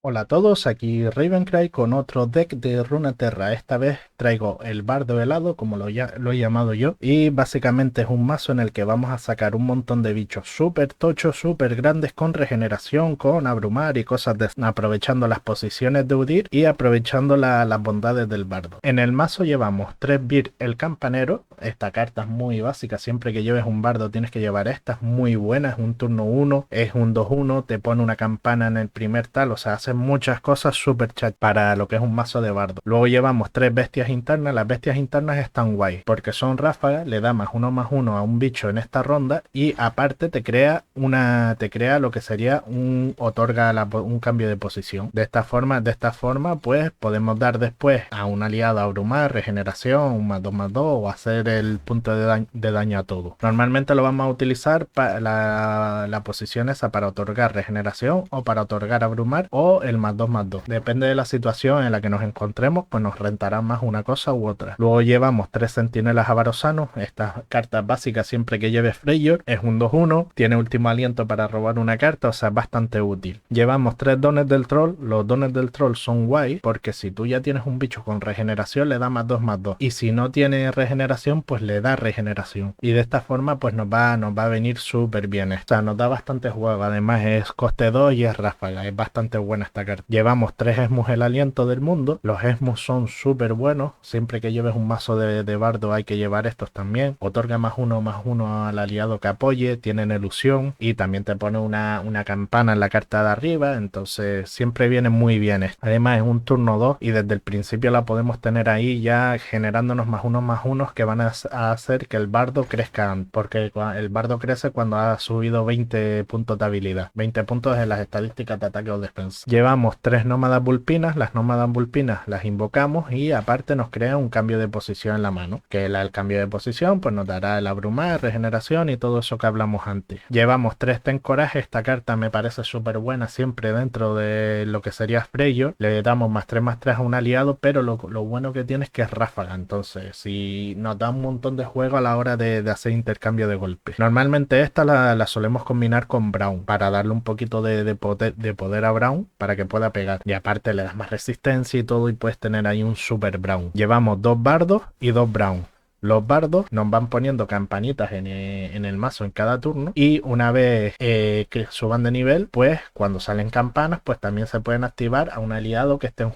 Hola a todos, aquí Ravencry con otro deck de Runeterra. Esta vez traigo el Bardo Helado, como lo he llamado yo, y básicamente es un mazo en el que vamos a sacar un montón de bichos súper tochos, súper grandes, con regeneración, con abrumar y cosas de aprovechando las posiciones de Udyr y aprovechando las bondades del Bardo. En el mazo llevamos 3 Bir el Campanero. Esta carta es muy básica, siempre que lleves un Bardo tienes que llevar esta, es muy buena, es un turno 1, es un 2-1, te pone una campana en el primer tal, o sea, hace muchas cosas super chat para lo que es un mazo de bardo. Luego llevamos 3 bestias internas. Las bestias internas están guay porque son ráfagas, le da +1/+1 a un bicho en esta ronda y aparte te crea lo que sería otorga un cambio de posición. De esta forma pues podemos dar después a un aliado abrumar, regeneración, un +2/+2 o hacer el punto de daño a todo. Normalmente lo vamos a utilizar para la posición esa para otorgar regeneración o para otorgar abrumar o el +2/+2. Depende de la situación en la que nos encontremos, pues nos rentará más una cosa u otra. Luego llevamos 3 centinelas avarosanos. Estas cartas básicas siempre que lleve Freyr. Es un 2-1, tiene último aliento para robar una carta, o sea, es bastante útil. Llevamos 3 dones del troll. Los dones del troll son guay porque si tú ya tienes un bicho con regeneración le da +2/+2. Y si no tiene regeneración, pues le da regeneración. Y de esta forma pues nos va a venir súper bien. O sea, nos da bastante juego. Además es coste 2 y es ráfaga. Es bastante buena esta carta. Llevamos 3 Esmus el aliento del mundo. Los Esmus son súper buenos. Siempre que lleves un mazo de bardo hay que llevar estos también. Otorga +1/+1 al aliado que apoye. Tienen ilusión. Y también te pone una campana en la carta de arriba. Entonces siempre viene muy bien. Además es un turno 2 y desde el principio la podemos tener ahí ya generándonos +1/+1 que van a hacer que el bardo crezca. Porque el bardo crece cuando ha subido 20 puntos de habilidad. 20 puntos en las estadísticas de ataque o defensa. Llevamos 3 nómadas vulpinas. Las nómadas vulpinas las invocamos y aparte nos crea un cambio de posición en la mano. Que el cambio de posición pues nos dará el abrumar, regeneración y todo eso que hablamos antes. Llevamos 3 Ten Coraje. Esta carta me parece súper buena siempre dentro de lo que sería Freyr. Le damos +3/+3 a un aliado, pero lo bueno que tiene es que es ráfaga. Entonces, si nos da un montón de juego a la hora de hacer intercambio de golpes. Normalmente esta la solemos combinar con Braum para darle un poquito de poder a Braum para que pueda pegar. Y aparte le das más resistencia y todo y puedes tener ahí un super Braum. Llevamos 2 bardos y 2 Braum. Los bardos nos van poniendo campanitas en el mazo en cada turno y una vez que suban de nivel, pues cuando salen campanas, pues también se pueden activar a un aliado que esté en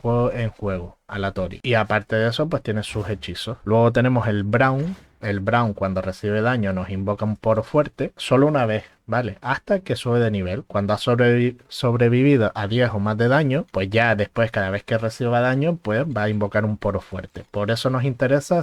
juego aleatorio. Y aparte de eso, pues tiene sus hechizos. Luego tenemos el Braum. El Braum cuando recibe daño nos invoca un poro fuerte solo una vez, ¿vale? Hasta que sube de nivel. Cuando ha sobrevivido a 10 o más de daño, pues ya después cada vez que reciba daño, pues va a invocar un poro fuerte. Por eso nos interesa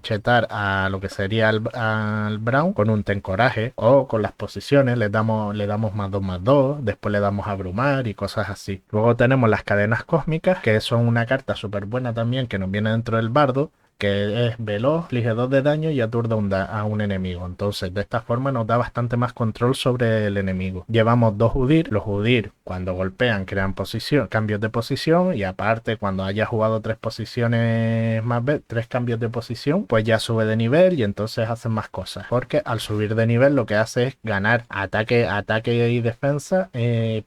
chetar a lo que sería al Braum con un Ten Coraje o con las posiciones, le damos +2/+2, después le damos a abrumar y cosas así. Luego tenemos las cadenas cósmicas, que son una carta súper buena también que nos viene dentro del bardo, que es veloz, inflige 2 de daño y aturde a un enemigo. Entonces, de esta forma nos da bastante más control sobre el enemigo. Llevamos 2 Udyr. Los Udyr, cuando golpean, crean cambios de posición. Y aparte, cuando haya jugado 3 posiciones más, 3 cambios de posición, pues ya sube de nivel y entonces hacen más cosas. Porque al subir de nivel, lo que hace es ganar ataque y defensa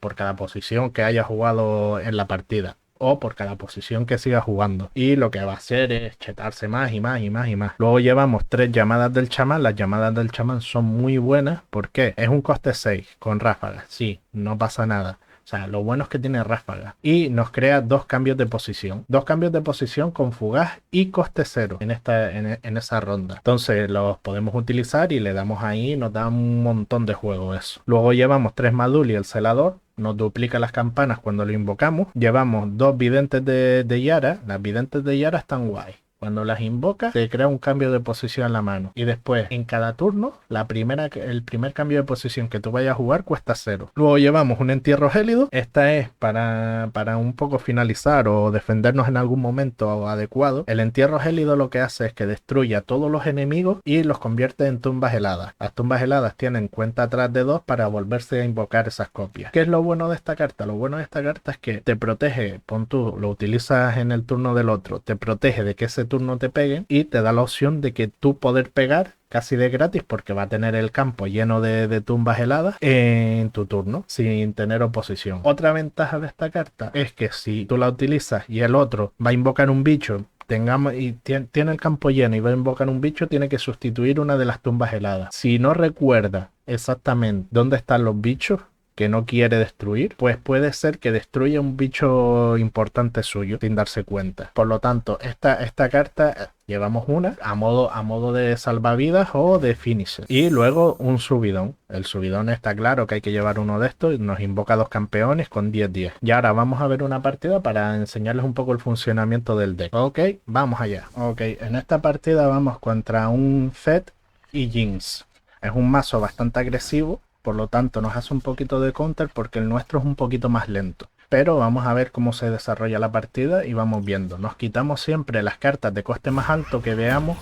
por cada posición que haya jugado en la partida o por cada posición que siga jugando. Y lo que va a hacer es chetarse más y más y más y más. Luego llevamos 3 llamadas del chamán. Las llamadas del chamán son muy buenas. ¿Por qué? Es un coste 6 con ráfagas. Sí, no pasa nada. O sea, lo bueno es que tiene ráfaga. Y nos crea 2 cambios de posición. 2 cambios de posición con fugaz y coste 0 en esa ronda. Entonces los podemos utilizar y le damos ahí. Nos da un montón de juego eso. Luego llevamos 3 Madul y el celador. Nos duplica las campanas cuando lo invocamos. Llevamos 2 videntes de Yara. Las videntes de Yara están guay. Cuando las invocas, te crea un cambio de posición en la mano. Y después, en cada turno, el primer cambio de posición que tú vayas a jugar cuesta 0. Luego llevamos un entierro gélido. Esta es para un poco finalizar o defendernos en algún momento adecuado. El entierro gélido lo que hace es que destruye a todos los enemigos y los convierte en tumbas heladas. Las tumbas heladas tienen cuenta atrás de 2 para volverse a invocar esas copias. ¿Qué es lo bueno de esta carta? Lo bueno de esta carta es que te protege, pon tú, lo utilizas en el turno del otro, te protege de que ese turno te peguen, y te da la opción de que tú poder pegar casi de gratis, porque va a tener el campo lleno de tumbas heladas en tu turno, sin tener oposición. Otra ventaja de esta carta es que si tú la utilizas y el otro va a invocar un bicho, tiene el campo lleno y va a invocar un bicho, tiene que sustituir una de las tumbas heladas. Si no recuerda exactamente dónde están los bichos que no quiere destruir, pues puede ser que destruya un bicho importante suyo sin darse cuenta. Por lo tanto, esta carta llevamos una a modo de salvavidas o de finisher. Y luego un subidón. El subidón está claro que hay que llevar uno de estos y nos invoca 2 campeones con 10-10. Y ahora vamos a ver una partida para enseñarles un poco el funcionamiento del deck. Ok, vamos allá. Ok, en esta partida vamos contra un Zed y Jinx. Es un mazo bastante agresivo. Por lo tanto nos hace un poquito de counter porque el nuestro es un poquito más lento. Pero vamos a ver cómo se desarrolla la partida y vamos viendo. Nos quitamos siempre las cartas de coste más alto que veamos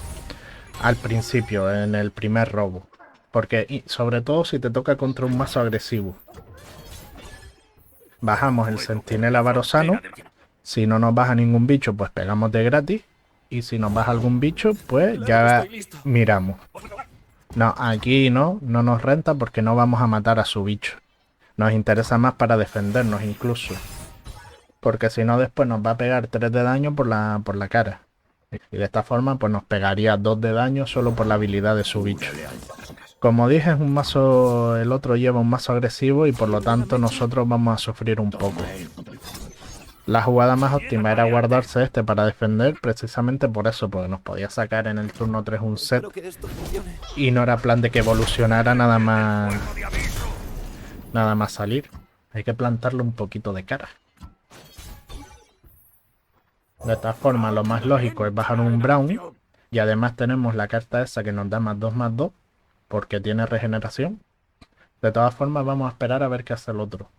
al principio, en el primer robo. Porque sobre todo si te toca contra un mazo agresivo. Bajamos el Centinela Barosano. Si no nos baja ningún bicho, pues pegamos de gratis. Y si nos baja algún bicho, pues ya miramos. No, aquí no nos renta porque no vamos a matar a su bicho. Nos interesa más para defendernos incluso. Porque si no después nos va a pegar 3 de daño por la cara. Y de esta forma pues nos pegaría 2 de daño solo por la habilidad de su bicho. Como dije, es un mazo, el otro lleva un mazo agresivo y por lo tanto nosotros vamos a sufrir un poco. La jugada más óptima era guardarse este para defender, precisamente por eso, porque nos podía sacar en el turno 3 un set y no era plan de que evolucionara nada más salir. Hay que plantarlo un poquito de cara. De esta forma lo más lógico es bajar un Brown y además tenemos la carta esa que nos da +2/+2 porque tiene regeneración. De todas formas vamos a esperar a ver qué hace el otro.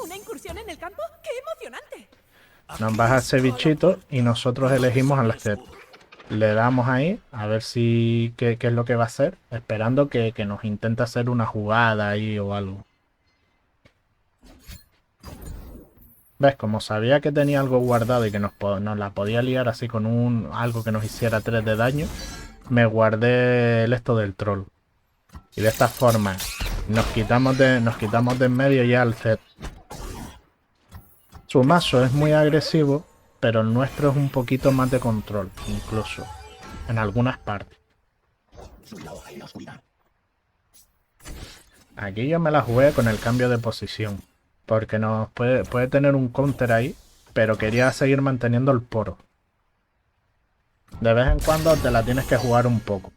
¿Una incursión en el campo? ¡Qué emocionante! Nos baja ese bichito y nosotros elegimos al Zed. Le damos ahí a ver si qué es lo que va a hacer, esperando que nos intente hacer una jugada ahí o algo. ¿Ves? Como sabía que tenía algo guardado y que nos la podía liar así con algo que nos hiciera 3 de daño, me guardé esto del troll. Y de esta forma nos quitamos de en medio ya al Zed. Su mazo es muy agresivo, pero el nuestro es un poquito más de control, incluso, en algunas partes. Aquí yo me la jugué con el cambio de posición, porque nos puede tener un counter ahí, pero quería seguir manteniendo el poro. De vez en cuando te la tienes que jugar un poco.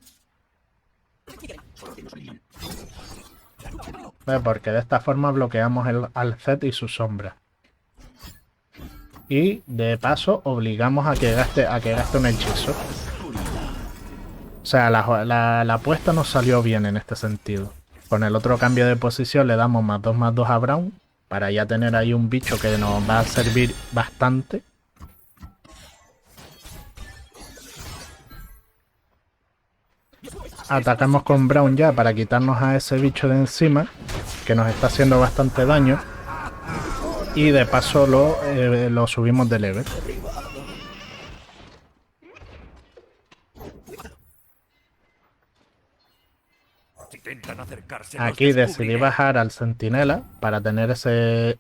Porque de esta forma bloqueamos al Zed y su sombra. Y de paso obligamos a que gaste un hechizo. O sea, la apuesta nos salió bien en este sentido. Con el otro cambio de posición le damos +2/+2 a Brown. Para ya tener ahí un bicho que nos va a servir bastante. Atacamos con Brown ya para quitarnos a ese bicho de encima, que nos está haciendo bastante daño. Y de paso lo subimos de level. Aquí decidí bajar al Centinela para tener ese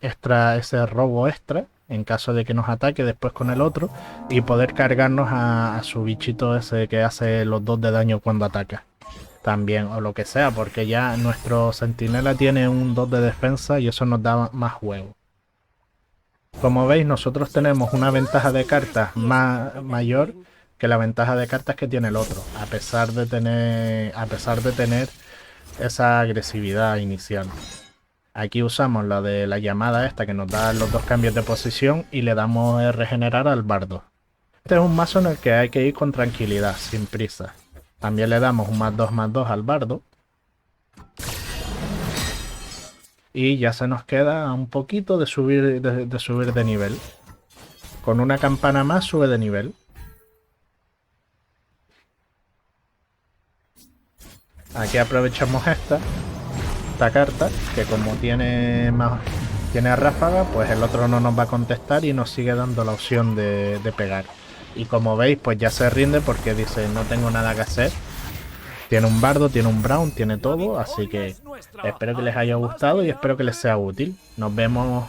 robo extra en caso de que nos ataque después con el otro y poder cargarnos a su bichito ese que hace los 2 de daño cuando ataca. También, o lo que sea, porque ya nuestro Centinela tiene un 2 de defensa y eso nos da más juego. Como veis, nosotros tenemos una ventaja de cartas mayor que la ventaja de cartas que tiene el otro, a pesar de tener esa agresividad inicial. Aquí usamos la de la llamada esta que nos da los 2 cambios de posición y le damos regenerar al bardo. Este es un mazo en el que hay que ir con tranquilidad, sin prisa. También le damos un +2/+2 al bardo. Y ya se nos queda un poquito de subir de nivel. Con una campana más sube de nivel. Aquí aprovechamos esta carta, que como tiene ráfaga, pues el otro no nos va a contestar y nos sigue dando la opción de pegar. Y como veis, pues ya se rinde porque dice no tengo nada que hacer. Tiene un bardo, tiene un Braum, tiene todo, así que espero que les haya gustado y espero que les sea útil. Nos vemos